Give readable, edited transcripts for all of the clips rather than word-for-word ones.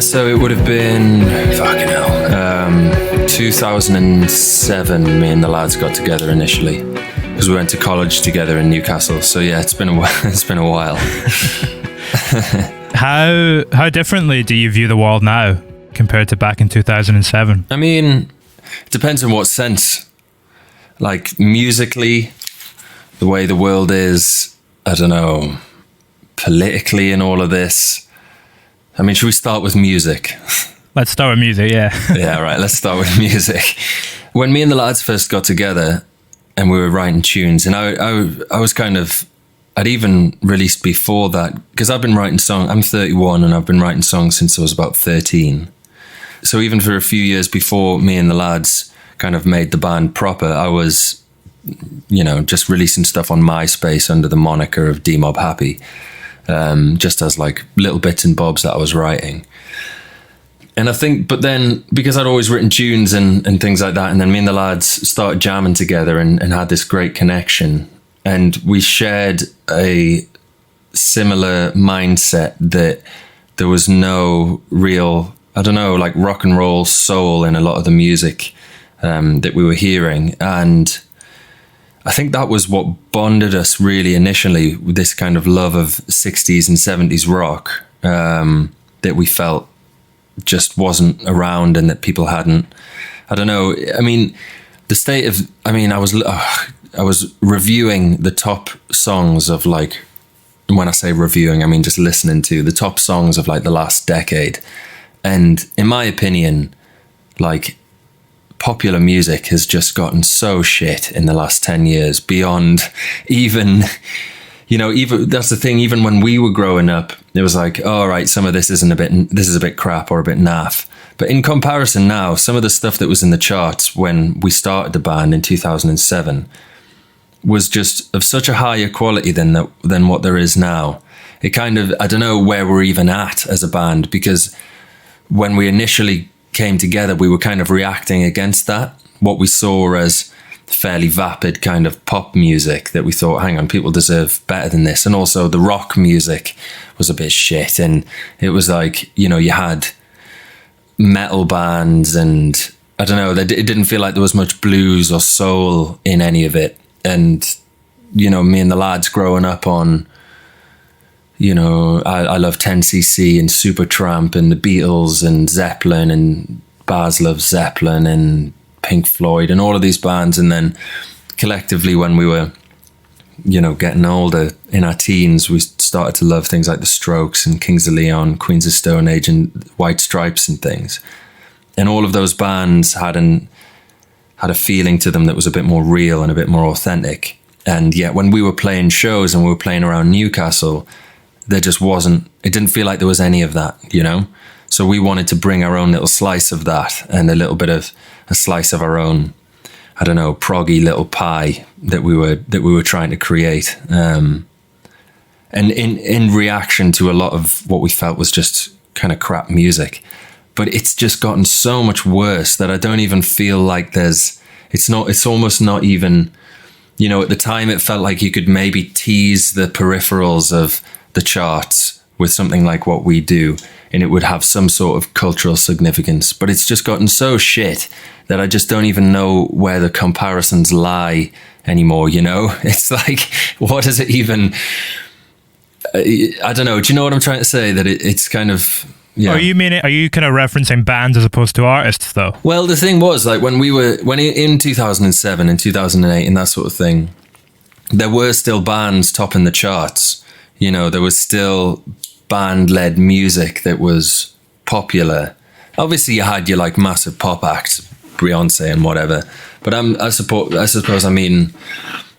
So it would have been, fucking hell, 2007, me and the lads got together initially, because we went to college together in Newcastle. So yeah, it's been a while. It's been a while. How differently do you view the world now compared to back in 2007? I mean, it depends on what sense. Like musically, the way the world is, I don't know, politically and all of this. I mean, should we start with music? Let's start with music, yeah. Yeah, right, let's start with music. When me and the lads first got together and we were writing tunes, and I was kind of, I'd even released before that, because I've been writing songs, I'm 31 and I've been writing songs since I was about 13. So even for a few years before me and the lads kind of made the band proper, I was, you know, just releasing stuff on MySpace under the moniker of Demob Happy, just as like little bits and bobs that I was writing. And I think, but then because I'd always written tunes and things like that, and then me and the lads started jamming together and had this great connection. And we shared a similar mindset that there was no real, I don't know, like rock and roll soul in a lot of the music that we were hearing. And I think that was what bonded us really initially, with this kind of love of 60s and 70s rock that we felt just wasn't around and that people hadn't, I don't know. I mean, the state of, I mean, I was reviewing the top songs of, like, when I say reviewing, I mean just listening to the top songs of like the last decade. And in my opinion, like, popular music has just gotten so shit in the last 10 years beyond even, you know, even that's the thing, even when we were growing up, it was like, oh, right, some of this is a bit crap or a bit naff. But in comparison now, some of the stuff that was in the charts when we started the band in 2007 was just of such a higher quality than what there is now. It kind of, I don't know where we're even at as a band, because when we initially came together, we were kind of reacting against that, what we saw as fairly vapid kind of pop music that we thought, hang on, people deserve better than this. And also the rock music was a bit shit. And it was like, you know, you had metal bands and I don't know, it didn't feel like there was much blues or soul in any of it. And, you know, me and the lads growing up on, you know, I love 10cc and Supertramp and the Beatles and Zeppelin and Baz loves Zeppelin and Pink Floyd and all of these bands. And then collectively, when we were, you know, getting older in our teens, we started to love things like the Strokes and Kings of Leon, Queens of Stone Age and White Stripes and things. And all of those bands had a feeling to them that was a bit more real and a bit more authentic. And yet when we were playing shows and we were playing around Newcastle, there just wasn't, it didn't feel like there was any of that, you know? So we wanted to bring our own little slice of that and a little bit of a slice of our own, I don't know, proggy little pie that we were trying to create. And in reaction to a lot of what we felt was just kind of crap music. But it's just gotten so much worse that I don't even feel like it's almost not even, you know, at the time it felt like you could maybe tease the peripherals of the charts with something like what we do and it would have some sort of cultural significance. But it's just gotten so shit that I just don't even know where the comparisons lie anymore, you know? It's like, what is it even? I don't know. Do you know what I'm trying to say? That it's kind of... Yeah. Are you kind of referencing bands as opposed to artists, though? Well, the thing was, like, when in 2007 and 2008 and that sort of thing, there were still bands topping the charts. You know, there was still band-led music that was popular. Obviously, you had your like massive pop acts, Beyonce and whatever. But I suppose I mean,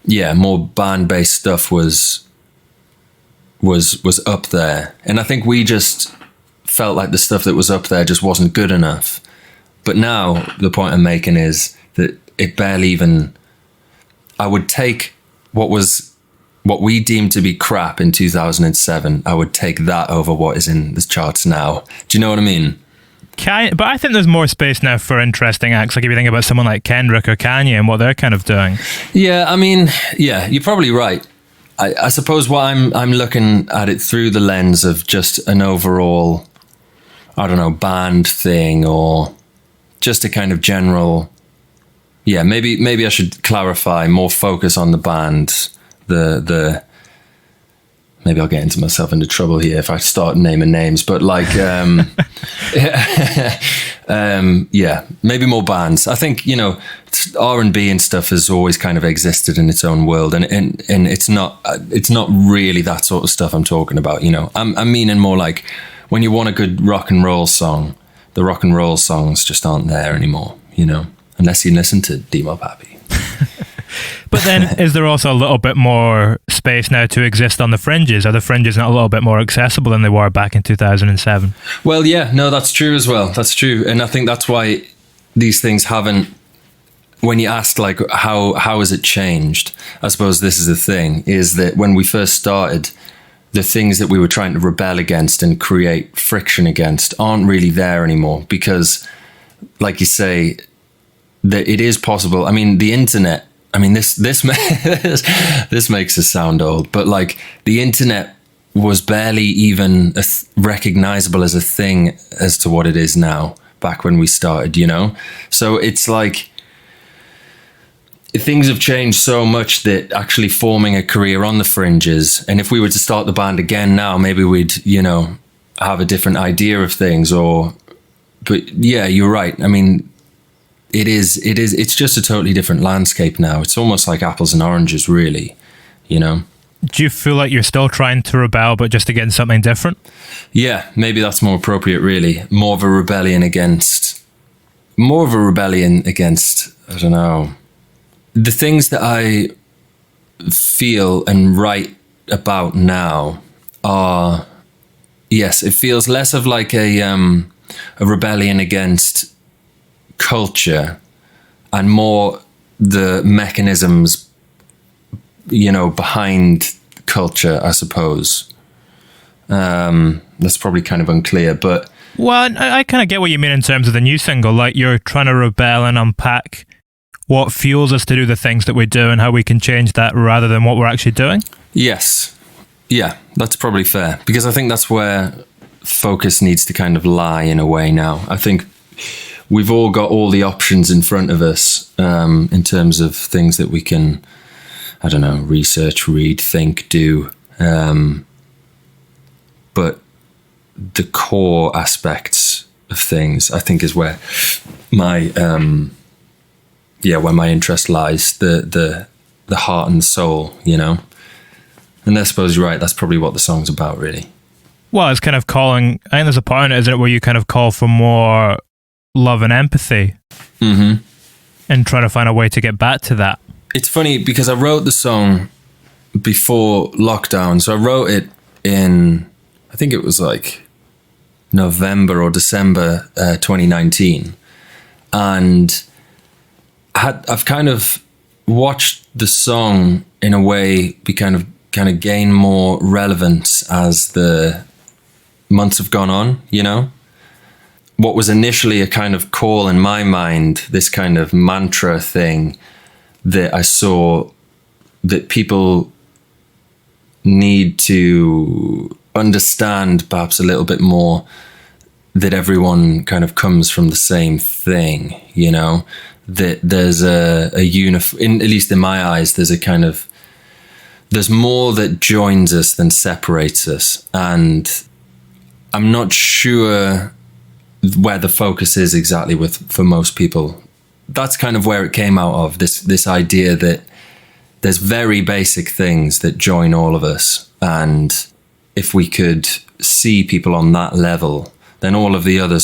yeah, more band-based stuff was up there, and I think we just felt like the stuff that was up there just wasn't good enough. But now the point I'm making is that it barely even, I would take what we deemed to be crap in 2007, I would take that over what is in the charts now. Do you know what I mean? But I think there's more space now for interesting acts. Like if you think about someone like Kendrick or Kanye and what they're kind of doing. Yeah, I mean, yeah, you're probably right. I suppose what I'm looking at it through the lens of just an overall, I don't know, band thing, or just a kind of general, maybe I should clarify, more focus on the band, the maybe I'll get into myself into trouble here if I start naming names, but like, maybe more bands. I think, you know, R&B and stuff has always kind of existed in its own world, and it's not really that sort of stuff I'm talking about. You know, I'm meaning more like when you want a good rock and roll song, the rock and roll songs just aren't there anymore, you know, unless you listen to Demob Happy. But then, is there also a little bit more space now to exist on the fringes? Are the fringes not a little bit more accessible than they were back in 2007? Well, yeah, no, that's true as well. That's true. And I think that's why these things haven't, when you asked like, how has it changed? I suppose this is the thing, is that when we first started, the things that we were trying to rebel against and create friction against aren't really there anymore, because like you say, that it is possible. I mean, the internet, I mean, this makes us sound old, but like the internet was barely even recognizable as a thing as to what it is now back when we started, you know? So it's like things have changed so much that actually forming a career on the fringes, and if we were to start the band again now, maybe we'd, you know, have a different idea of things, but yeah, you're right. I mean, it's just a totally different landscape now. It's almost like apples and oranges, really, you know? Do you feel like you're still trying to rebel, but just against something different? Yeah, maybe that's more appropriate, really. More of a rebellion against, I don't know. The things that I feel and write about now are, yes, it feels less of like a rebellion against culture and more the mechanisms, you know, behind culture, I suppose. That's probably kind of unclear, but... Well, I kind of get what you mean in terms of the new single. Like, you're trying to rebel and unpack what fuels us to do the things that we do and how we can change that rather than what we're actually doing. Yes. Yeah, that's probably fair, because I think that's where focus needs to kind of lie in a way now. I think we've all got all the options in front of us in terms of things that we can, I don't know, research, read, think, do. But the core aspects of things, I think, is where my interest lies. The heart and the soul, you know. And I suppose you're right. That's probably what the song's about, really. Well, it's kind of calling. I think there's a part in it, isn't it, where you kind of call for more love and empathy, and trying to find a way to get back to that. It's funny because I wrote the song before lockdown, so I wrote it in, I think it was like November or December 2019, and I've kind of watched the song in a way be kind of gain more relevance as the months have gone on, you know? What was initially a kind of call in my mind, this kind of mantra thing that I saw that people need to understand perhaps a little bit more, that everyone kind of comes from the same thing, you know, that there's at least in my eyes, there's more that joins us than separates us. And I'm not sure where the focus is exactly for most people. That's kind of where it came out of, this idea that there's very basic things that join all of us, and if we could see people on that level, then all of the other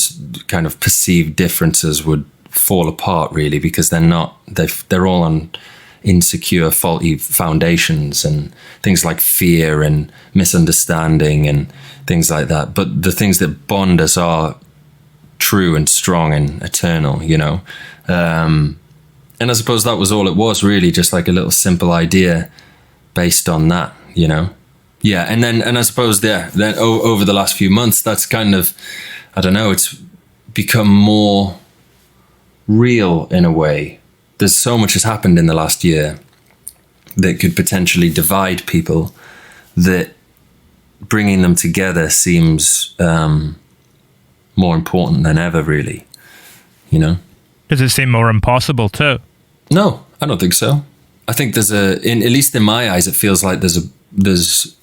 kind of perceived differences would fall apart, really, because they're all on insecure, faulty foundations, and things like fear and misunderstanding and things like that. But the things that bond us are true and strong and eternal, you know. And I suppose that was all it was, really, just like a little simple idea based on that, you know. Yeah, and I suppose then over the last few months, that's kind of, I don't know, it's become more real in a way. There's so much has happened in the last year that could potentially divide people, that bringing them together seems more important than ever, really, you know? Does it seem more impossible too? No, I don't think so. I think at least in my eyes, it feels like there's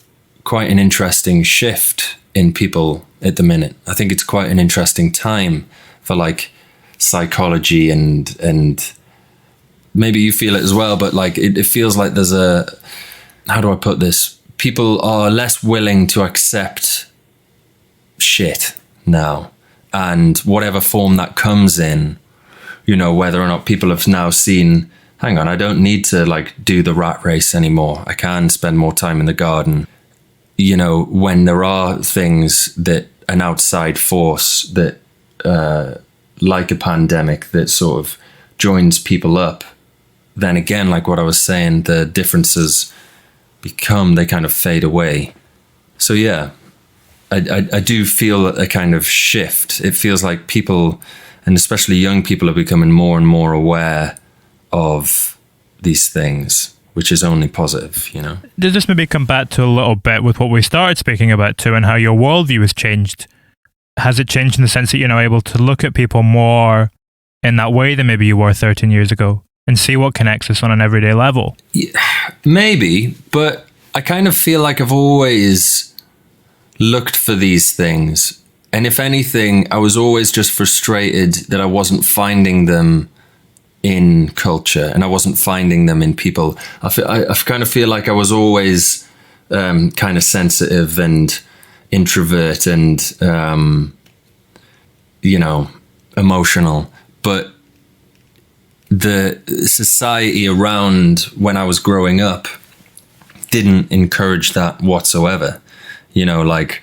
quite an interesting shift in people at the minute. I think it's quite an interesting time for like psychology and maybe you feel it as well, but like it feels like there's how do I put this? People are less willing to accept shit now, and whatever form that comes in, you know, whether or not people have now seen, hang on, I don't need to like do the rat race anymore. I can spend more time in the garden. You know, when there are things that an outside force that, like a pandemic that sort of joins people up, then again, like what I was saying, the differences they kind of fade away. So yeah, I do feel a kind of shift. It feels like people, and especially young people, are becoming more and more aware of these things, which is only positive, you know. Does this maybe come back to a little bit with what we started speaking about too, and how your worldview has changed? Has it changed in the sense that you're now able to look at people more in that way than maybe you were 13 years ago and see what connects us on an everyday level? Yeah, maybe, but I kind of feel like I've always looked for these things. And if anything, I was always just frustrated that I wasn't finding them in culture and I wasn't finding them in people. I kind of feel like I was always kind of sensitive and introvert and, you know, emotional. But the society around when I was growing up didn't encourage that whatsoever. You know, like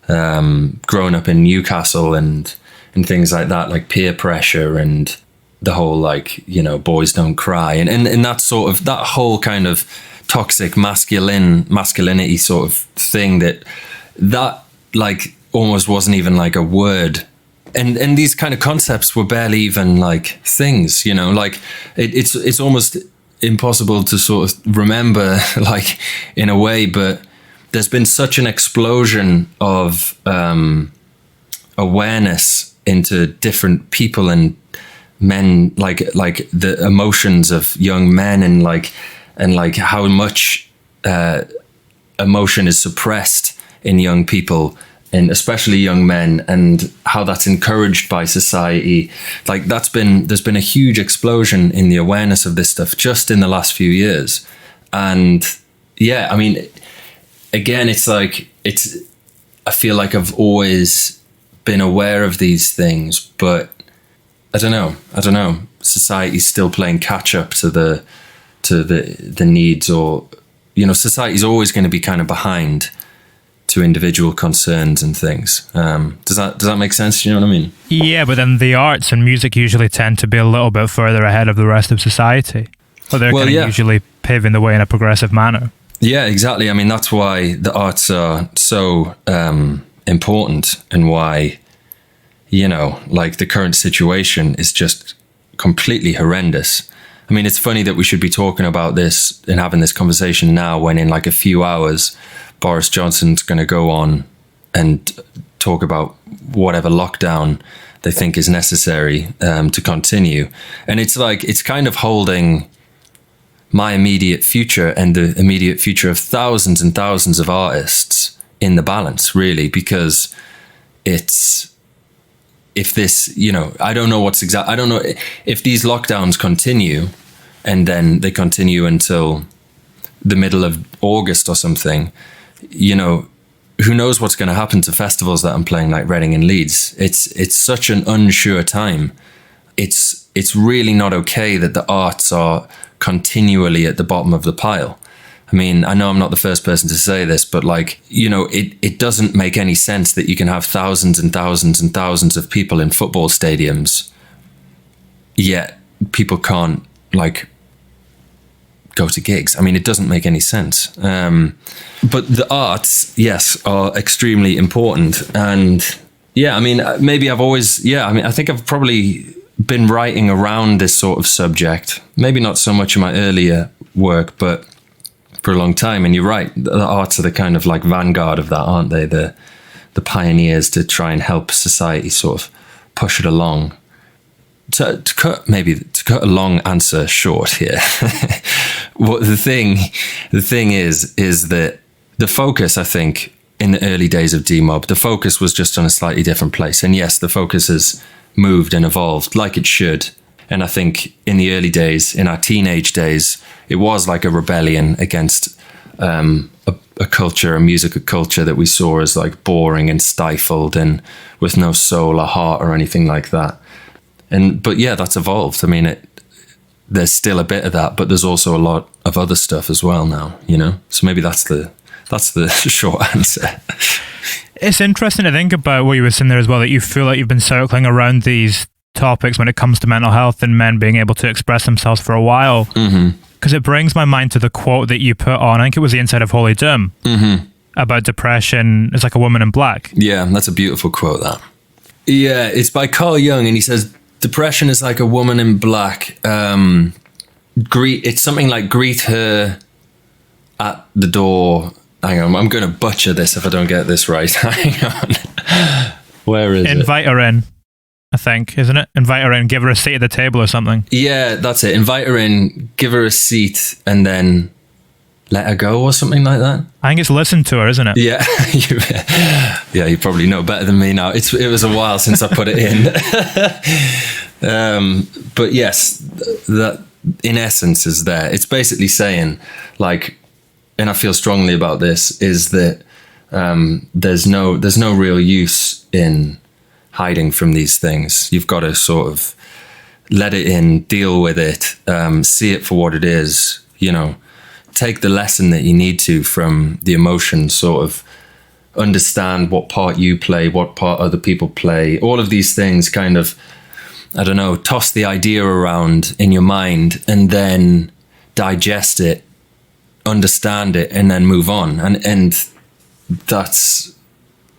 growing up in Newcastle and things like that, like peer pressure and the whole, like, you know, boys don't cry and that sort of, that whole kind of toxic masculinity sort of thing that like almost wasn't even like a word. And these kind of concepts were barely even like things, you know, like it's almost impossible to sort of remember, like, in a way, but there's been such an explosion of awareness into different people and men, like the emotions of young men and how much emotion is suppressed in young people, and especially young men, and how that's encouraged by society. Like there's been a huge explosion in the awareness of this stuff just in the last few years. And yeah, I mean, again, it's like, I feel like I've always been aware of these things, but I don't know. Society's still playing catch up to the needs, or, you know, society's always going to be kind of behind to individual concerns and things. Does that make sense? Do you know what I mean? Yeah, but then the arts and music usually tend to be a little bit further ahead of the rest of society. Or they're usually paving the way in a progressive manner. Yeah, exactly. I mean, that's why the arts are so important, and why, you know, like the current situation is just completely horrendous. I mean, it's funny that we should be talking about this and having this conversation now, when in like a few hours, Boris Johnson's going to go on and talk about whatever lockdown they think is necessary to continue. And it's like, it's kind of holding my immediate future and the immediate future of thousands and thousands of artists in the balance, really, because if this, you know, I don't know if these lockdowns continue and then they continue until the middle of August or something, you know, who knows what's going to happen to festivals that I'm playing, like Reading and Leeds. It's such an unsure time. It's really not okay that the arts are continually at the bottom of the pile. I mean, I know I'm not the first person to say this, but like, you know, it doesn't make any sense that you can have thousands and thousands and thousands of people in football stadiums, yet people can't like go to gigs. I mean, it doesn't make any sense. But the arts, yes, are extremely important. And yeah, I mean, maybe I think I've probably been writing around this sort of subject, maybe not so much in my earlier work, but for a long time. And you're right, the arts are the kind of like vanguard of that, aren't they? The the pioneers to try and help society sort of push it along. To cut a long answer short here, what the thing is that the focus, I think, in the early days of Demob, the focus was just on a slightly different place. And yes, the focus has moved and evolved like it should. And I think in the early days, in our teenage days, it was like a rebellion against a culture, a musical culture that we saw as like boring and stifled and with no soul or heart or anything like that. But yeah, that's evolved. I mean, there's still a bit of that, but there's also a lot of other stuff as well now, you know? So maybe that's the short answer. It's interesting to think about what you were saying there as well, that you feel like you've been circling around these topics when it comes to mental health and men being able to express themselves for a while. Because it brings my mind to the quote that you put on, I think it was the inside of Holy Doom, about depression. It's like a woman in black. Yeah, that's a beautiful quote, that. Yeah, it's by Carl Jung, and he says, depression is like a woman in black. It's something like greet her at the door. Hang on, I'm going to butcher this if I don't get this right. Hang on. Where is it? Invite her in, I think, isn't it? Invite her in, give her a seat at the table or something. Yeah, that's it. Invite her in, give her a seat, and then let her go or something like that. I think it's listen to her, isn't it? Yeah. Yeah, you probably know better than me now. It was a while since I put it in. But yes, that in essence is there. It's basically saying, like, and I feel strongly about this, is that there's no real use in hiding from these things. You've got to sort of let it in, deal with it, see it for what it is, you know, take the lesson that you need to from the emotion, sort of understand what part you play, what part other people play, all of these things, kind of, I don't know, toss the idea around in your mind and then digest it, understand it, and then move on. And that's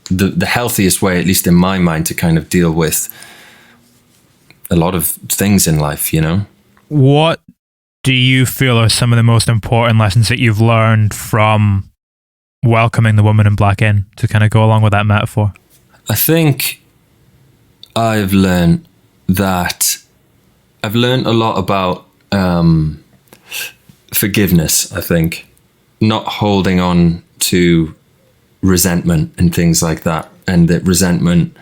the healthiest way, at least in my mind, to kind of deal with a lot of things in life, you know? What do you feel are some of the most important lessons that you've learned from welcoming the woman in black in, to kind of go along with that metaphor? I think I've learned a lot about forgiveness, I think. Not holding on to resentment and things like that, and that resentment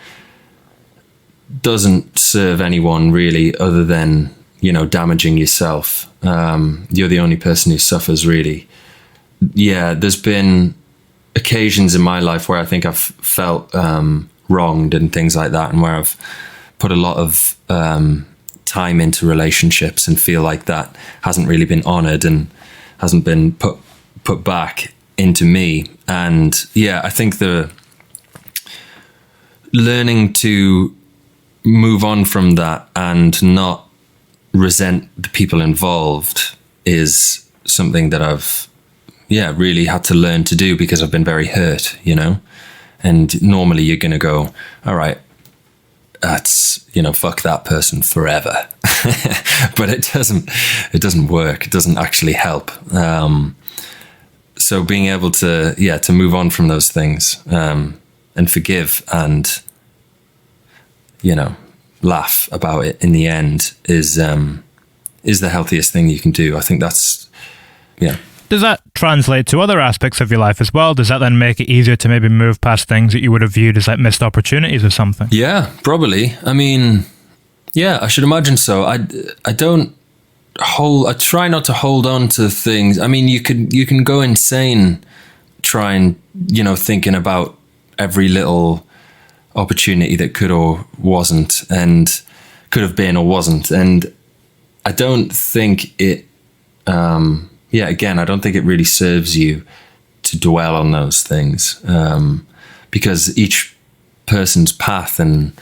doesn't serve anyone really, other than, you know, damaging yourself. You're the only person who suffers, really. Yeah, there's been occasions in my life where I think I've felt wronged and things like that, and where I've put a lot of time into relationships and feel like that hasn't really been honored and hasn't been put back into me. And yeah, I think the learning to move on from that and not resent the people involved is something that I've really had to learn to do, because I've been very hurt, you know. And normally you're gonna go, all right, that's, you know, fuck that person forever. But it doesn't work. It doesn't actually help. So being able to move on from those things, and forgive, and, you know, laugh about it in the end is the healthiest thing you can do. I think that's, yeah. Does that translate to other aspects of your life as well? Does that then make it easier to maybe move past things that you would have viewed as like missed opportunities or something? Yeah, probably. I mean, yeah, I should imagine so. I try not to hold on to things. I mean, you can go insane trying, you know, thinking about every little opportunity that could or wasn't, and could have been or wasn't. And I don't think it, again, I don't think it really serves you to dwell on those things, because each person's path and,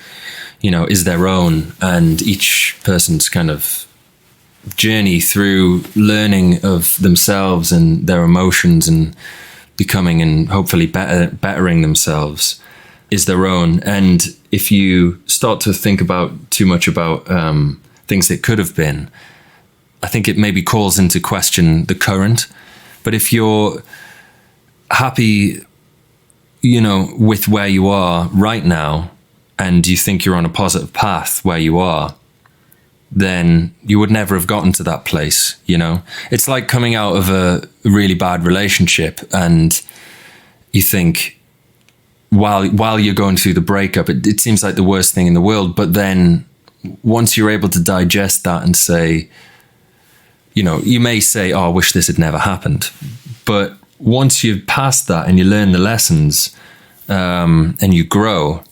you know, is their own, and each person's kind of journey through learning of themselves and their emotions and becoming and hopefully bettering themselves is their own. And if you start to think about too much about things that could have been, I think it maybe calls into question the current. But if you're happy with where you are right now, and you think you're on a positive path where you are, then you would never have gotten to that place. It's like coming out of a really bad relationship, and you think, while you're going through the breakup, it seems like the worst thing in the world. But then once you're able to digest that and say, you may say, oh, I wish this had never happened. But once you've passed that and you learn the lessons, and you grow,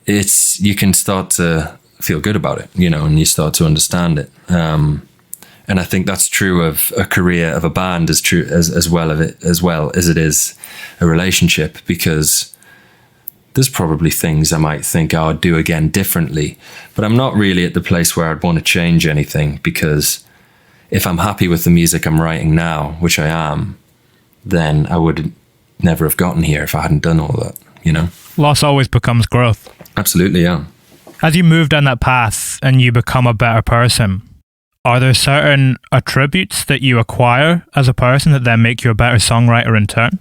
you can start to feel good about it, and you start to understand it. And I think that's true of a career of a band as well as it is a relationship, because there's probably things I might think I would do again differently, but I'm not really at the place where I'd want to change anything, because if I'm happy with the music I'm writing now, which I am, then I would never have gotten here if I hadn't done all that, Loss always becomes growth. Absolutely, yeah. As you move down that path and you become a better person, are there certain attributes that you acquire as a person that then make you a better songwriter in turn?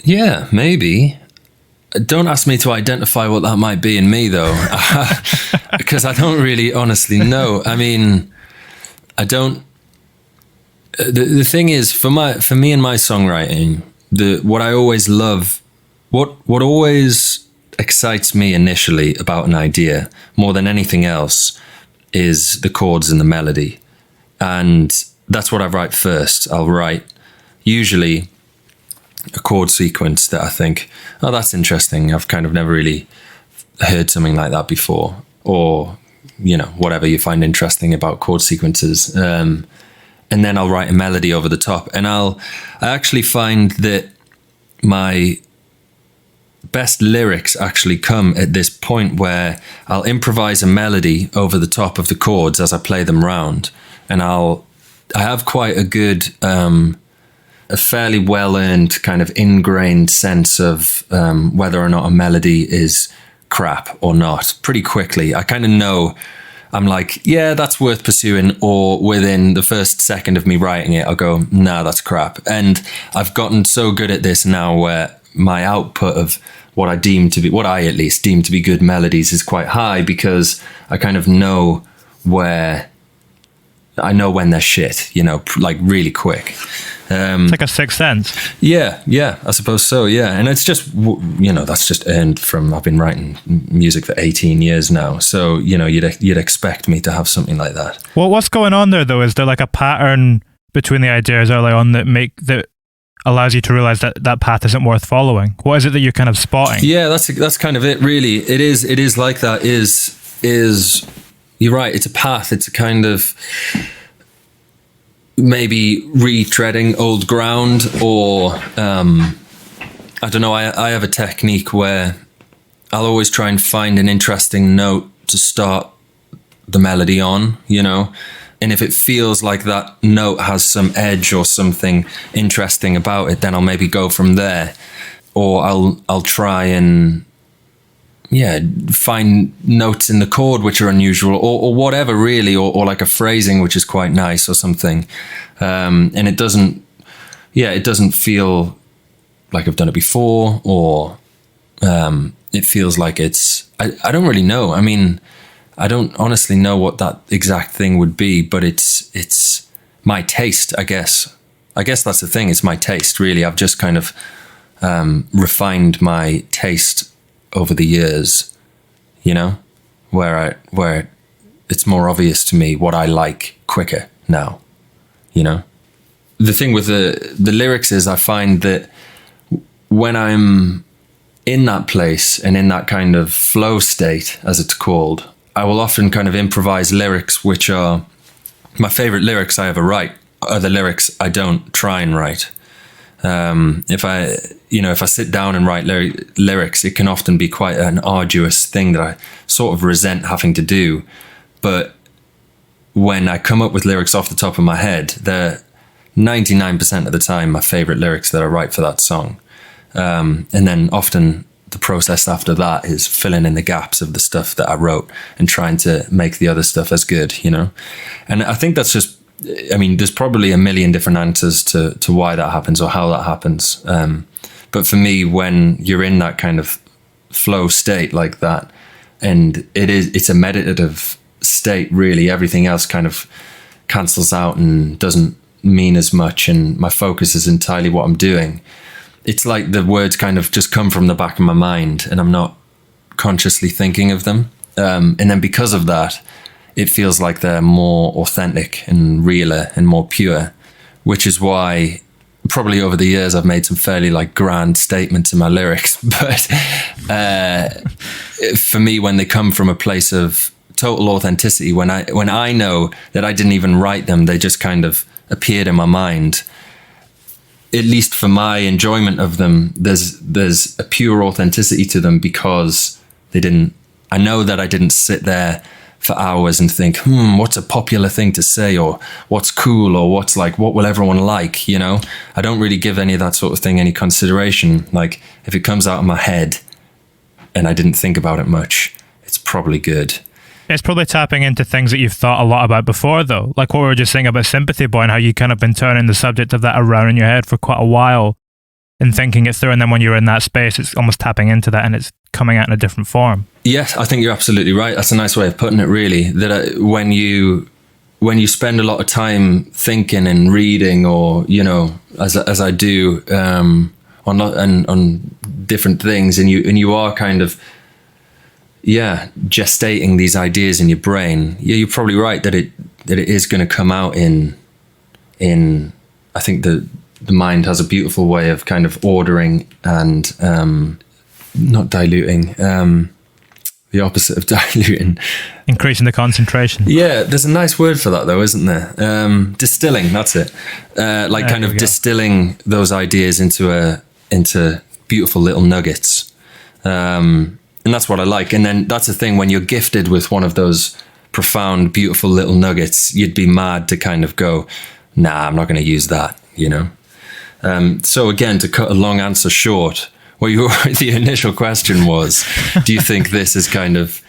Yeah, maybe. Don't ask me to identify what that might be in me, though, because I don't really honestly know. I mean, I don't. The thing is, for me and my songwriting, what I always love, what always excites me initially about an idea more than anything else is the chords and the melody. And that's what I write first. I'll write usually a chord sequence that I think, oh, that's interesting. I've kind of never really heard something like that before, or, whatever you find interesting about chord sequences. And then I'll write a melody over the top. And I actually find that my best lyrics actually come at this point where I'll improvise a melody over the top of the chords as I play them round. And I have quite a good, a fairly well-earned kind of ingrained sense of whether or not a melody is crap or not pretty quickly. I kind of know, I'm like, yeah, that's worth pursuing, or within the first second of me writing it, I'll go, nah, that's crap. And I've gotten so good at this now where my output of what I at least deem to be good melodies is quite high, because I kind of know when they're shit, like really quick. It's like a sixth sense. Yeah, I suppose so. Yeah, and it's just that's just earned from, I've been writing music for 18 years now, so you'd expect me to have something like that. Well, what's going on there though? Is there like a pattern between the ideas early on that allows you to realize that path isn't worth following? What is it that you're kind of spotting? Yeah, that's kind of it. Really, it is like that. Is you're right? It's a path. It's a kind of maybe retreading old ground, or I don't know. I have a technique where I'll always try and find an interesting note to start the melody on, and if it feels like that note has some edge or something interesting about it, then I'll maybe go from there, or I'll try and find notes in the chord which are unusual, or whatever really, or like a phrasing which is quite nice or something, and it doesn't feel like I've done it before, or it feels like it's I don't really know. I mean, I don't honestly know what that exact thing would be, but it's my taste, I guess. I guess that's the thing. It's my taste, really. I've just kind of refined my taste over the years, where it's more obvious to me what I like quicker now, The thing with the lyrics is I find that when I'm in that place and in that kind of flow state, as it's called, I will often kind of improvise lyrics, which are my favorite lyrics I ever write are the lyrics I don't try and write. If I sit down and write lyrics, it can often be quite an arduous thing that I sort of resent having to do. But when I come up with lyrics off the top of my head, they're 99% of the time my favorite lyrics that I write for that song. And then often the process after that is filling in the gaps of the stuff that I wrote and trying to make the other stuff as good, And I think that's just, there's probably a million different answers to why that happens or how that happens. But for me, when you're in that kind of flow state like that, and it's a meditative state, really, everything else kind of cancels out and doesn't mean as much, and my focus is entirely what I'm doing. It's like the words kind of just come from the back of my mind and I'm not consciously thinking of them. And then because of that, it feels like they're more authentic and realer and more pure, which is why probably over the years I've made some fairly like grand statements in my lyrics. But for me, when they come from a place of total authenticity, when I know that I didn't even write them, they just kind of appeared in my mind, at least for my enjoyment of them, there's a pure authenticity to them, because I know that I didn't sit there for hours and think, what's a popular thing to say, or what's cool, or what's like, what will everyone like, you know? I don't really give any of that sort of thing any consideration. Like, if it comes out of my head and I didn't think about it much, it's probably good. It's probably tapping into things that you've thought a lot about before, though. Like what we were just saying about Sympathy Boy, and how you kind of been turning the subject of that around in your head for quite a while and thinking it through. And then when you're in that space, it's almost tapping into that and it's coming out in a different form. Yes, I think you're absolutely right. That's a nice way of putting it, really. That when you spend a lot of time thinking and reading, or, you know, as I do, on different things, and you are kind of, gestating these ideas in your brain. Yeah, you're probably right that it is going to come out in. I think the mind has a beautiful way of kind of ordering and not diluting. The opposite of diluting. Increasing the concentration. Yeah, there's a nice word for that, though, isn't there? Distilling. That's it. Kind of distilling those ideas into beautiful little nuggets. And that's what I like. And then that's the thing, when you're gifted with one of those profound, beautiful little nuggets, you'd be mad to kind of go, nah, I'm not going to use that, you know? So again, to cut a long answer short, the initial question was, do you think this has kind of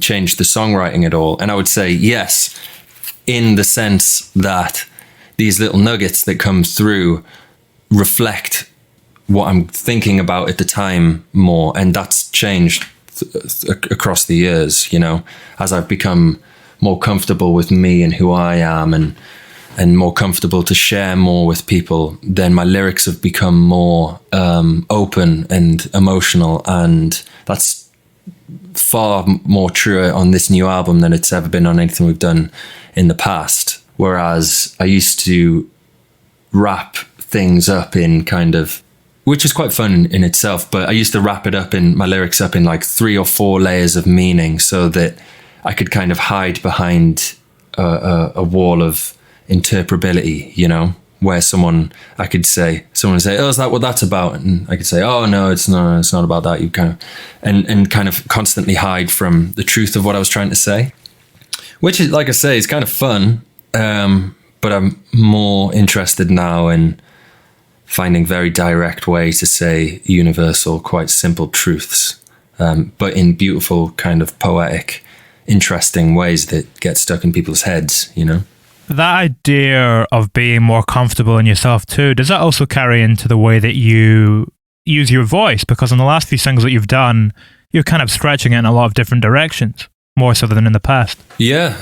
changed the songwriting at all? And I would say yes, in the sense that these little nuggets that come through reflect what I'm thinking about at the time more, and that's changed across the years, you know, as I've become more comfortable with me and who I am, and more comfortable to share more with people, then my lyrics have become more open and emotional, and that's far more true on this new album than it's ever been on anything we've done in the past. Whereas I used to wrap things up in kind of, which is quite fun in itself, but I used to wrap it up in my lyrics up in like 3 or 4 layers of meaning, so that I could kind of hide behind a wall of interpretability, you know, where someone would say, oh, is that what that's about? And I could say, oh no, it's not about that. You kind of, and kind of constantly hide from the truth of what I was trying to say, which is, like I say, is kind of fun. But I'm more interested now in finding very direct ways to say universal, quite simple truths, but in beautiful, kind of poetic, interesting ways that get stuck in people's heads, you know? That idea of being more comfortable in yourself too, does that also carry into the way that you use your voice? Because in the last few singles that you've done, you're kind of stretching it in a lot of different directions, more so than in the past. Yeah,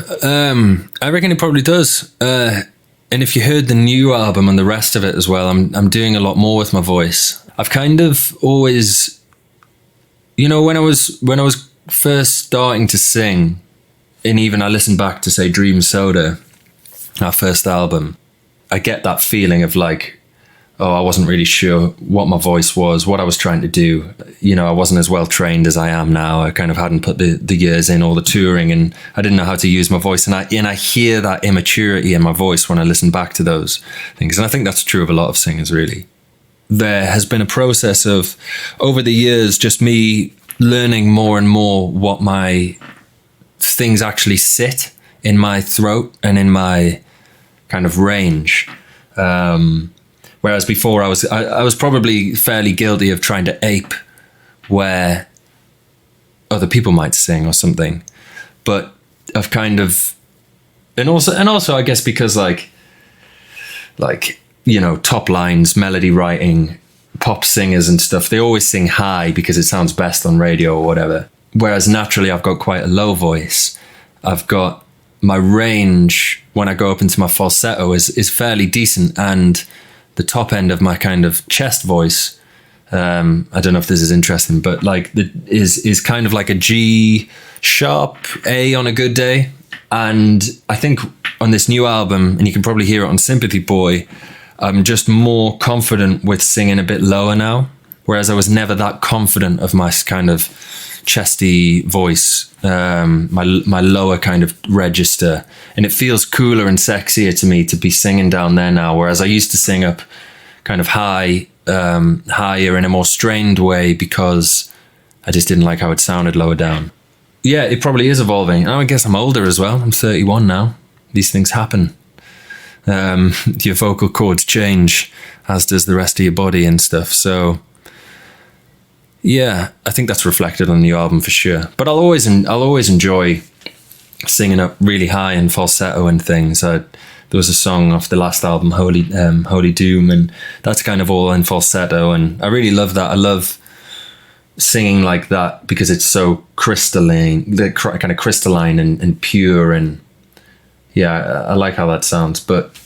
I reckon it probably does. And if you heard the new album and the rest of it as well, I'm doing a lot more with my voice. I've kind of always, you know, when I was first starting to sing, and even I listened back to, say, Dream Soda, our first album, I get that feeling of like, oh, I wasn't really sure what my voice was, what I was trying to do. You know, I wasn't as well trained as I am now. I kind of hadn't put the years in, all the touring, and I didn't know how to use my voice. And I hear that immaturity in my voice when I listen back to those things. And I think that's true of a lot of singers, really. There has been a process of, over the years, just me learning more and more what my things actually sit in my throat and in my kind of range. Whereas before I was probably fairly guilty of trying to ape where other people might sing or something, but I've kind of, and also I guess because like, you know, top lines, melody writing, pop singers and stuff, they always sing high because it sounds best on radio or whatever. Whereas naturally, I've got quite a low voice. I've got my range when I go up into my falsetto is fairly decent, and the top end of my kind of chest voice, I don't know if this is interesting, but like is kind of like a G sharp A on a good day. And I think on this new album, and you can probably hear it on Sympathy Boy, I'm just more confident with singing a bit lower now, whereas I was never that confident of my kind of chesty voice, my lower kind of register, and it feels cooler and sexier to me to be singing down there now, whereas I used to sing up kind of higher in a more strained way because I just didn't like how it sounded lower down. Yeah, it probably is evolving. I guess I'm older as well. I'm 31 now. These things happen. Your vocal cords change, as does the rest of your body and stuff. So yeah, I think that's reflected on the new album for sure. But I'll always enjoy singing up really high and falsetto and things. There was a song off the last album, Holy Doom, and that's kind of all in falsetto, and I really love that. I love singing like that because it's so crystalline, kind of crystalline and pure, and yeah, I like how that sounds. But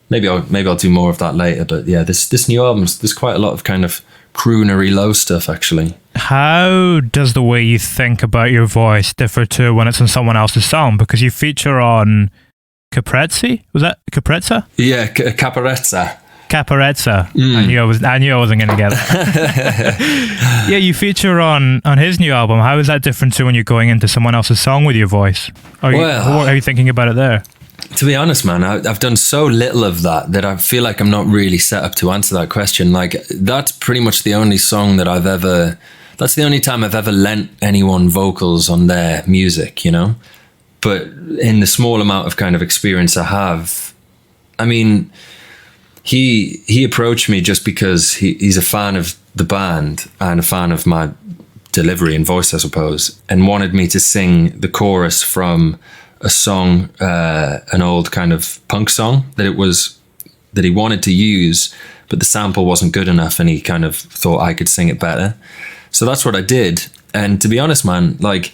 maybe I'll do more of that later. But yeah, this new album, there's quite a lot of kind of croonery low stuff actually. How does the way you think about your voice differ to when it's on someone else's song? Because you feature on Caparezza? Was that Caparezza? Yeah, Caparezza. Caparezza. I knew I wasn't going to get it. Yeah, you feature on his new album. How is that different to when you're going into someone else's song with your voice? What are you thinking about it there? To be honest, man, I've done so little of that I feel like I'm not really set up to answer that question. Like, that's pretty much the only song that that's the only time I've ever lent anyone vocals on their music, you know? But in the small amount of kind of experience I have, I mean, he approached me just because he's a fan of the band and a fan of my delivery and voice, I suppose, and wanted me to sing the chorus from a song, an old kind of punk song that he wanted to use, but the sample wasn't good enough, and he kind of thought I could sing it better. So that's what I did. And to be honest, man, like,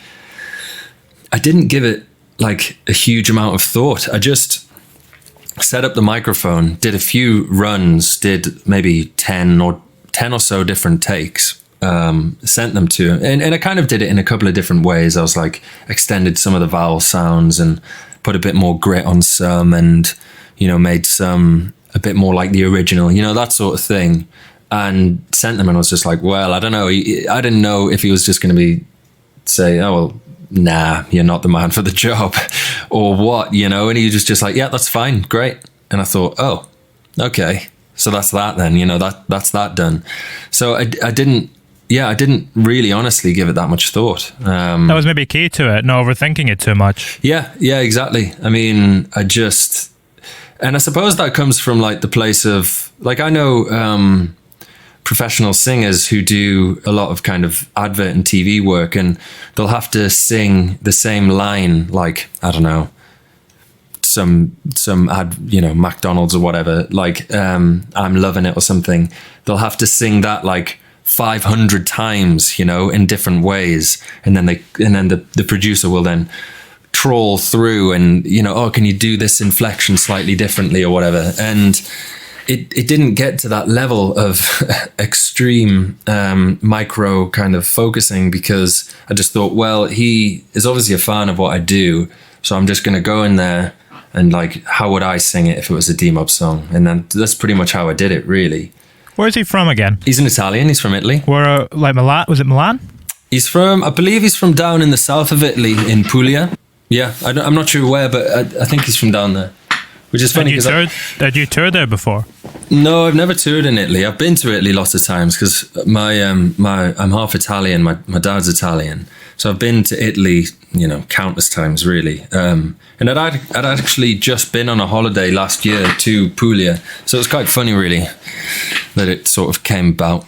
I didn't give it like a huge amount of thought. I just set up the microphone, did a few runs, did maybe 10 or so different takes, sent them to him. And I kind of did it in a couple of different ways. I was like, extended some of the vowel sounds and put a bit more grit on some, and, you know, made some a bit more like the original, you know, that sort of thing. And sent them, and I was just like, well, I don't know. I didn't know if he was just going to say, oh, well, nah, you're not the man for the job, or what, you know. And he was just like, yeah, that's fine, great. And I thought, oh, okay, so that's that then, you know, that's that done. So I didn't really honestly give it that much thought. That was maybe key to it, not overthinking it too much. Yeah, exactly. I mean, and I suppose that comes from like the place of, like, I know professional singers who do a lot of kind of advert and TV work, and they'll have to sing the same line, like, I don't know, some ad, you know, McDonald's or whatever, like I'm loving it or something. They'll have to sing that like 500 times, you know, in different ways, and then the producer will then trawl through and, you know, oh, can you do this inflection slightly differently or whatever. And it didn't get to that level of extreme micro kind of focusing, because I just thought, well, he is obviously a fan of what I do, so I'm just going to go in there and, like, how would I sing it if it was a Demob song? And then that's pretty much how I did it, really. Where's he from again? He's an Italian. He's from Italy. Where, like Milan? Was it Milan? I believe he's from down in the south of Italy, in Puglia. Yeah, I'm not sure where, but I think he's from down there. Which is funny. Had you toured there before? No, I've never toured in Italy. I've been to Italy lots of times because I'm half Italian. My dad's Italian, so I've been to Italy, you know, countless times, really. And I'd actually just been on a holiday last year to Puglia, so it was quite funny, really, that it sort of came about.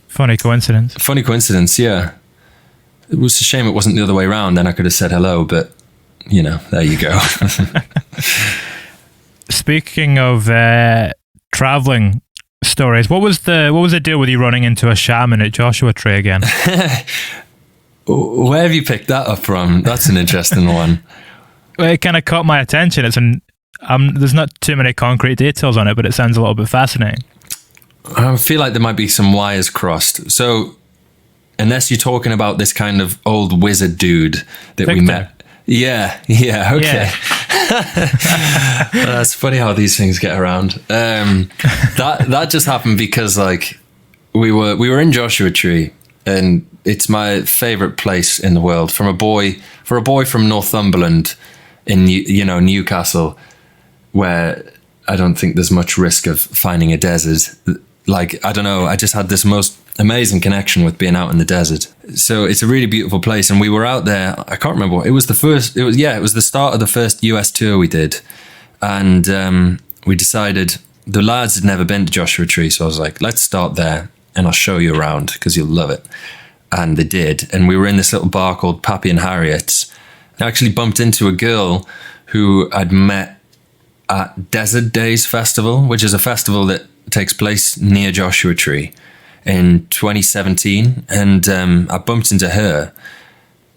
Funny coincidence. Funny coincidence, yeah. It was a shame it wasn't the other way around. Then I could have said hello, but, you know, there you go. Speaking of traveling stories. What was the deal with you running into a shaman at Joshua Tree again? Where have you picked that up from? That's an interesting one. Well, it kind of caught my attention. There's not too many concrete details on it, but it sounds a little bit fascinating. I feel like there might be some wires crossed. So, unless you're talking about this kind of old wizard dude that we met. Yeah, okay. Yeah. That's funny how these things get around. That just happened because like we were in Joshua Tree, and it's my favorite place in the world. For a boy from Northumberland in Newcastle, where I don't think there's much risk of finding a desert. Like, I don't know, I just had this most amazing connection with being out in the desert. So it's a really beautiful place. And we were out there, I can't remember what, it was the start of the first US tour we did. And we decided, the lads had never been to Joshua Tree. So I was like, let's start there and I'll show you around because you'll love it. And they did. And we were in this little bar called Pappy and Harriet's. I actually bumped into a girl who I'd met at Desert Days Festival, which is a festival that takes place near Joshua Tree in 2017. And I bumped into her.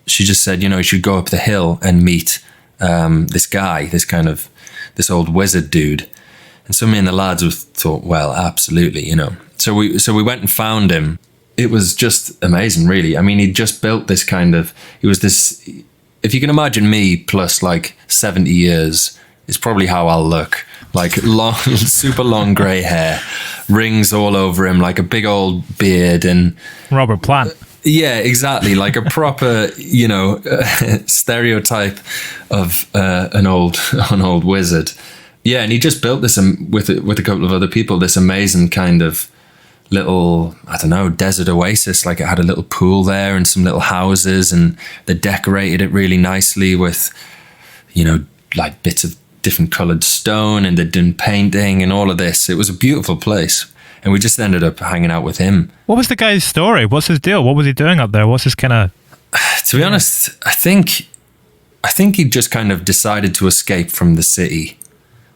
She just said, you should go up the hill and meet this guy, this old wizard dude. And so me and the lads thought, well, absolutely, So we went and found him. It was just amazing, really. I mean, he just built this if you can imagine me plus like 70 years, it's probably how I'll look. Like long, super long grey hair, rings all over him, like a big old beard, and Robert Plant. Yeah, exactly. Like a proper, stereotype of an old wizard. Yeah, and he just built this with a couple of other people. This amazing kind of little, I don't know, desert oasis. Like it had a little pool there and some little houses, and they decorated it really nicely with, like bits of different coloured stone, and they'd done painting and all of this. It was a beautiful place. And we just ended up hanging out with him. What was the guy's story? What's his deal? What was he doing up there? What's his kind of... To be honest, I think he just kind of decided to escape from the city.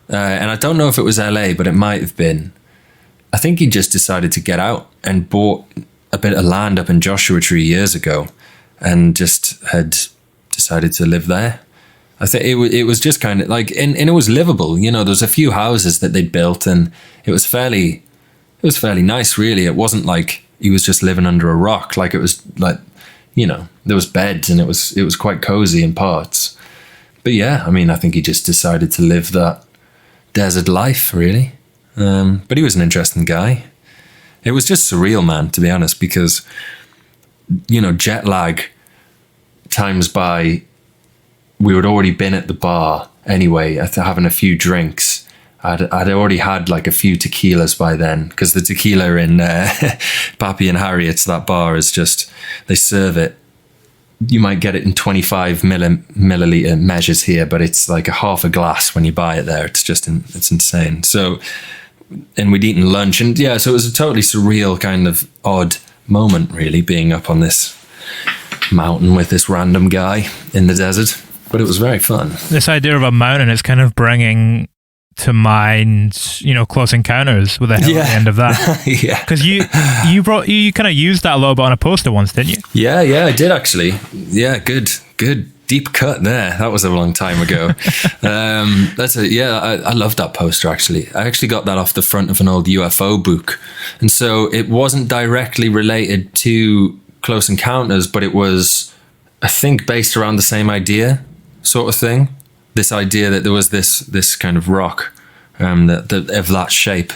And I don't know if it was LA, but it might have been. I think he just decided to get out and bought a bit of land up in Joshua Tree years ago and just had decided to live there. I think it was just kind of like, and it was livable. There was a few houses that they'd built, and it was fairly nice, really. It wasn't like he was just living under a rock. Like it was like, there was beds, and it was quite cozy in parts. But yeah, I mean, I think he just decided to live that desert life, really. But he was an interesting guy. It was just surreal, man, to be honest, because, jet lag times by, we had already been at the bar anyway, having a few drinks. I'd already had like a few tequilas by then, because the tequila in Pappy and Harriet's, that bar, is just, they serve it. You might get it in 25 milliliter measures here, but it's like a half a glass when you buy it there. It's just, it's insane. So, and we'd eaten lunch, and yeah, so it was a totally surreal kind of odd moment, really, being up on this mountain with this random guy in the desert. But it was very fun. This idea of a mountain is kind of bringing to mind, Close Encounters with a hill at the end of that. Yeah. Because you kind of used that a little bit on a poster once, didn't you? Yeah, I did actually. Yeah, good. Deep cut there. That was a long time ago. I love that poster, actually. I actually got that off the front of an old UFO book. And so it wasn't directly related to Close Encounters, but it was, I think, based around the same idea sort of thing. This idea that there was this kind of rock that of that shape.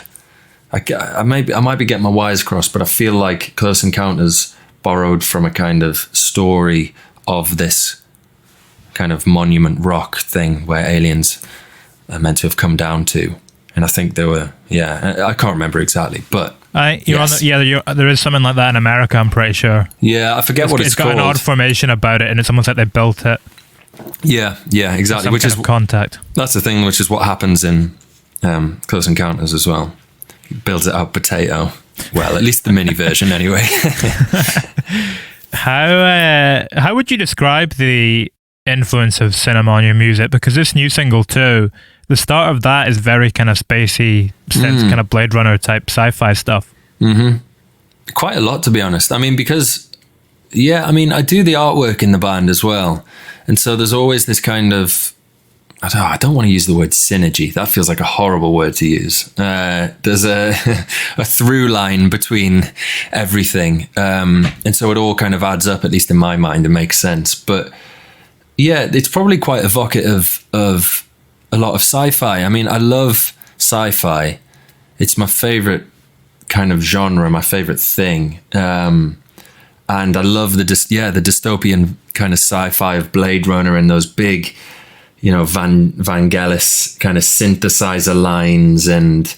I might be getting my wires crossed, but I feel like Close Encounters borrowed from a kind of story of this kind of monument rock thing where aliens are meant to have come down to. And I think there were, I can't remember exactly, but there is something like that in America, I'm pretty sure. Yeah, I forget what it's called. It's got an odd formation about it, and it's almost like they built it. Yeah, exactly. Which is contact. That's the thing, which is what happens in Close Encounters as well. He builds it out potato. Well, at least the mini version, anyway. How would you describe the influence of cinema on your music? Because this new single too, the start of that is very kind of spacey, kind of Blade Runner type sci-fi stuff. Mm-hmm. Quite a lot, to be honest. I mean, because, I do the artwork in the band as well. And so there's always this kind of, I don't want to use the word synergy. That feels like a horrible word to use. There's a through line between everything. And so it all kind of adds up, at least in my mind, and makes sense. But yeah, it's probably quite evocative of a lot of sci-fi. I mean, I love sci-fi. It's my favorite kind of genre, my favorite thing. And I love the dystopian kind of sci-fi of Blade Runner and those big, Vangelis kind of synthesizer lines. And,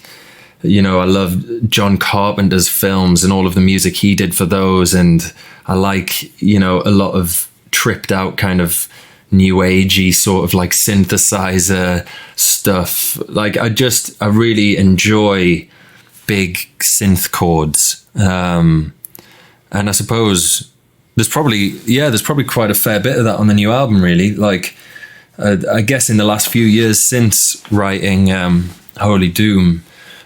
I love John Carpenter's films and all of the music he did for those. And I like, a lot of tripped out kind of new agey sort of like synthesizer stuff. Like I really enjoy big synth chords. And I suppose there's probably quite a fair bit of that on the new album, really. Like, I guess in the last few years since writing Holy Doom,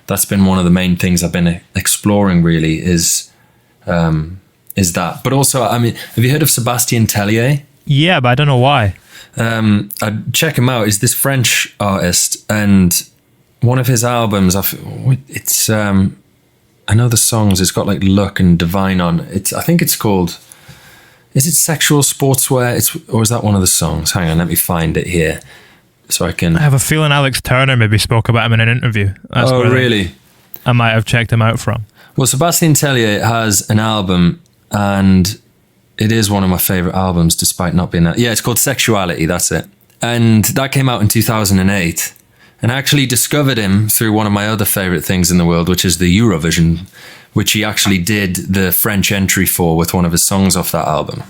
that's been one of the main things I've been exploring, really, is that. But also, I mean, have you heard of Sébastien Tellier? Yeah, but I don't know why. I'd check him out. He's this French artist, and one of his albums, it's I know the songs. It's got like Luck and Divine on. I think it's called. Is it Sexual Sportswear? Or is that one of the songs? Hang on, let me find it here, so I can. I have a feeling Alex Turner maybe spoke about him in an interview. That's really? I might have checked him out from. Well, Sébastien Tellier has an album, and it is one of my favorite albums, despite not being that. Yeah, it's called Sexuality. That's it, and that came out in 2008. And I actually discovered him through one of my other favorite things in the world, which is the Eurovision, which he actually did the French entry for with one of his songs off that album.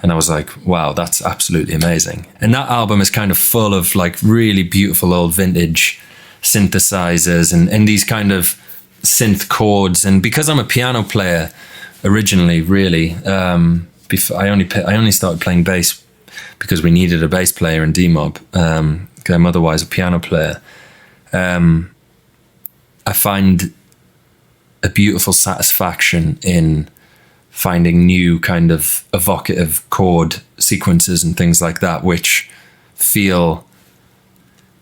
And I was like, wow, that's absolutely amazing. And that album is kind of full of like really beautiful old vintage synthesizers and these kind of synth chords. And because I'm a piano player originally, really, before I only started playing bass because we needed a bass player in Demob, because I'm otherwise a piano player. I find a beautiful satisfaction in finding new kind of evocative chord sequences and things like that, which feel,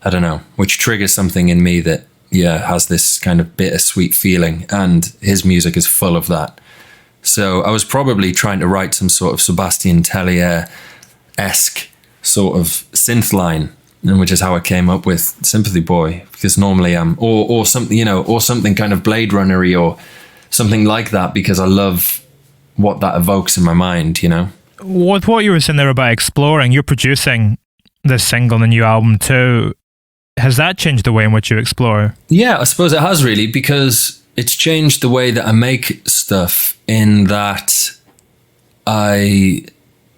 I don't know, which triggers something in me that, has this kind of bittersweet feeling, and his music is full of that. So I was probably trying to write some sort of Sébastien Tellier-esque sort of synth line, and which is how I came up with Sympathy Boy, because normally I'm or something, or something kind of Blade Runner-y or something like that, because I love what that evokes in my mind, With what you were saying there about exploring, you're producing this single, the new album too. Has that changed the way in which you explore? Yeah, I suppose it has, really, because it's changed the way that I make stuff, in that I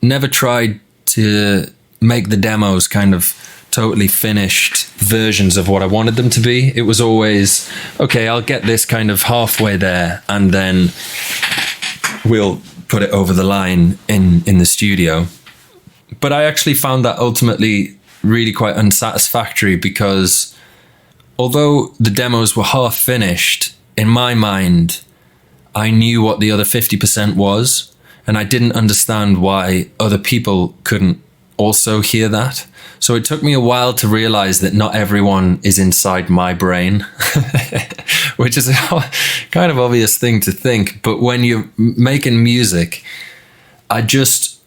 never tried to make the demos kind of totally finished versions of what I wanted them to be. It was always, okay, I'll get this kind of halfway there, and then we'll put it over the line in the studio. But I actually found that ultimately really quite unsatisfactory, because although the demos were half finished, in my mind, I knew what the other 50% was, and I didn't understand why other people couldn't also hear that. So it took me a while to realize that not everyone is inside my brain, which is a kind of obvious thing to think. But when you're making music, I just,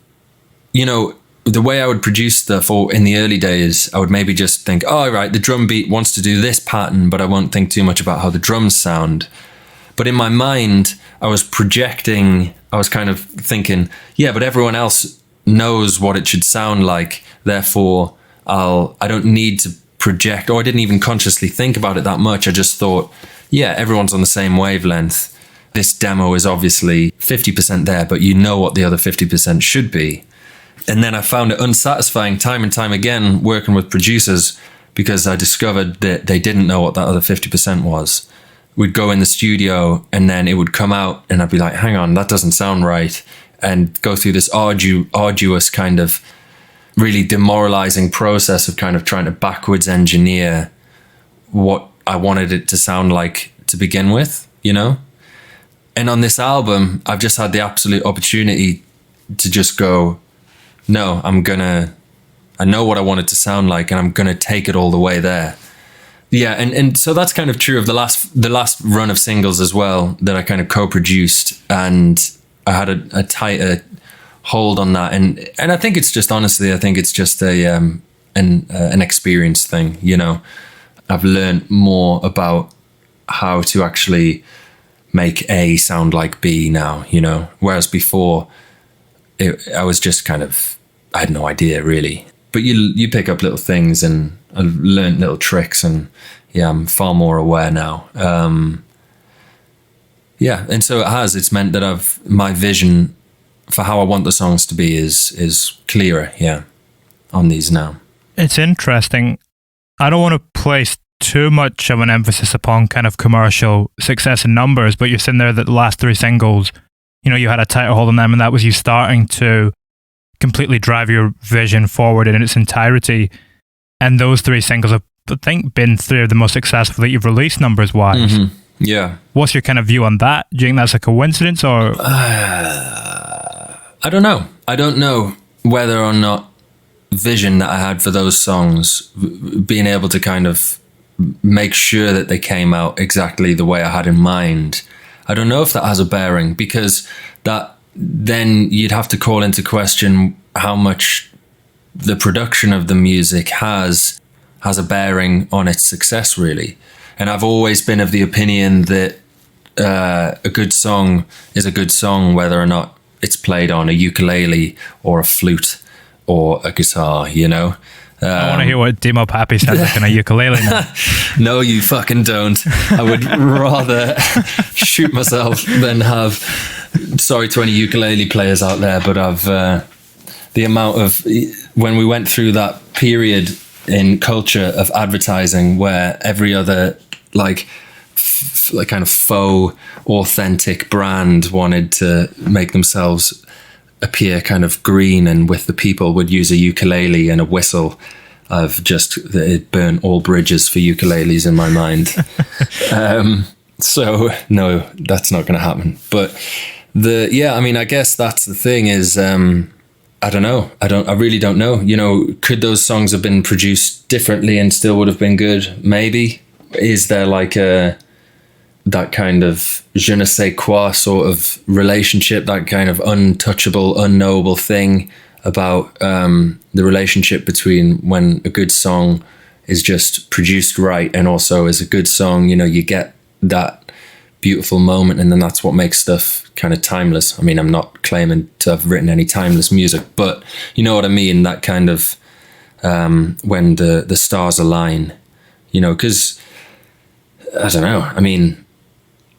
the way I would produce stuff, or in the early days, I would maybe just think, oh, right, the drum beat wants to do this pattern, but I won't think too much about how the drums sound. But in my mind, I was projecting, I was kind of thinking, yeah, but everyone else knows what it should sound like, therefore I don't need to project, or I didn't even consciously think about it that much. I just thought, yeah, everyone's on the same wavelength. This demo is obviously 50% there, but you know what the other 50% should be. And then I found it unsatisfying time and time again working with producers, because I discovered that they didn't know what that other 50% was. We'd go in the studio and then it would come out and I'd be like, hang on, that doesn't sound right. And go through this arduous kind of really demoralizing process of kind of trying to backwards engineer what I wanted it to sound like to begin with, you know? And on this album, I've just had the absolute opportunity to just go, no, I know what I want it to sound like, and I'm going to take it all the way there. Yeah, and so that's kind of true of the last run of singles as well, that I kind of co-produced, and I had a tighter hold on that. And I think it's just, honestly, I think it's just an experience thing, you know? I've learned more about how to actually make A sound like B now, you know? Whereas before, I was just kind of, I had no idea really. But you pick up little things, and I've learned little tricks, and yeah, I'm far more aware now. Yeah, and so it's meant that my vision for how I want the songs to be is clearer, yeah, on these now. It's interesting. I don't want to place too much of an emphasis upon kind of commercial success and numbers, but you're saying there that the last 3 singles, you know, you had a tighter hold on them, and that was you starting to completely drive your vision forward in its entirety. And those 3 singles have, I think, been 3 of the most successful that you've released numbers wise. Mm-hmm. Yeah. What's your kind of view on that? Do you think that's a coincidence, or? I don't know. I don't know whether or not vision that I had for those songs, being able to kind of make sure that they came out exactly the way I had in mind. I don't know if that has a bearing, because then you'd have to call into question how much the production of the music has a bearing on its success, really. And I've always been of the opinion that a good song is a good song, whether or not it's played on a ukulele or a flute or a guitar, you know? I want to hear what Demob Happy sounds like on a ukulele now. No, you fucking don't. I would rather shoot myself than have, sorry to any ukulele players out there, but the amount of, when we went through that period in culture of advertising where every other like kind of faux authentic brand wanted to make themselves appear kind of green and with the people, would use a ukulele and a whistle. It burnt all bridges for ukuleles in my mind. So no, that's not going to happen. But I mean, I guess that's the thing is, I don't know. I really don't know. You know, could those songs have been produced differently and still would have been good? Maybe. Is there like that kind of je ne sais quoi sort of relationship, that kind of untouchable, unknowable thing about the relationship between when a good song is just produced right and also is a good song, you know, you get that beautiful moment, and then that's what makes stuff kind of timeless. I mean, I'm not claiming to have written any timeless music, but you know what I mean, that kind of when the stars align, you know, because I don't know, I mean,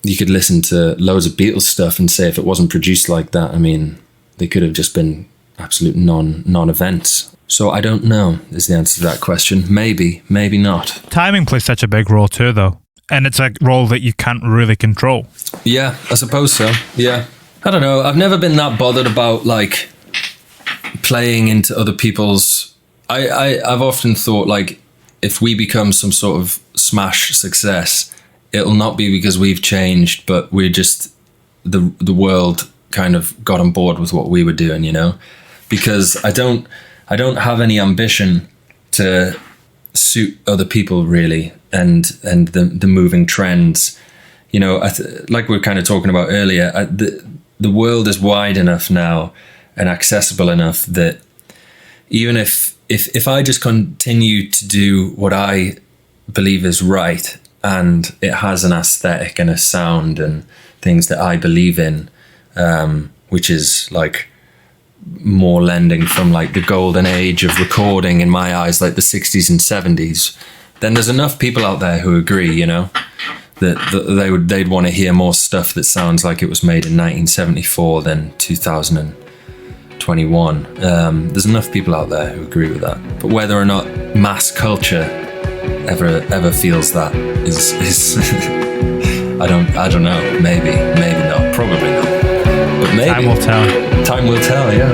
you could listen to loads of Beatles stuff and say if it wasn't produced like that, I mean, they could have just been absolute non-events. So I don't know is the answer to that question. Maybe not. Timing plays such a big role too, though. And it's a role that you can't really control. Yeah, I suppose so. Yeah. I don't know. I've never been that bothered about like playing into other people's... I've often thought like if we become some sort of smash success, it'll not be because we've changed, but we're just... the world kind of got on board with what we were doing, you know? Because I don't have any ambition to suit other people really, and the moving trends, you know. Like we were kind of talking about earlier, the world is wide enough now and accessible enough that even if I just continue to do what I believe is right, and it has an aesthetic and a sound and things that I believe in, which is like more lending from like the golden age of recording in my eyes, like the 60s and 70s, then there's enough people out there who agree, you know, that they'd want to hear more stuff that sounds like it was made in 1974 than 2021. There's enough people out there who agree with that. But whether or not mass culture ever feels that is I don't know. Maybe not. Probably not. But maybe. Time will tell. Time will tell, yeah.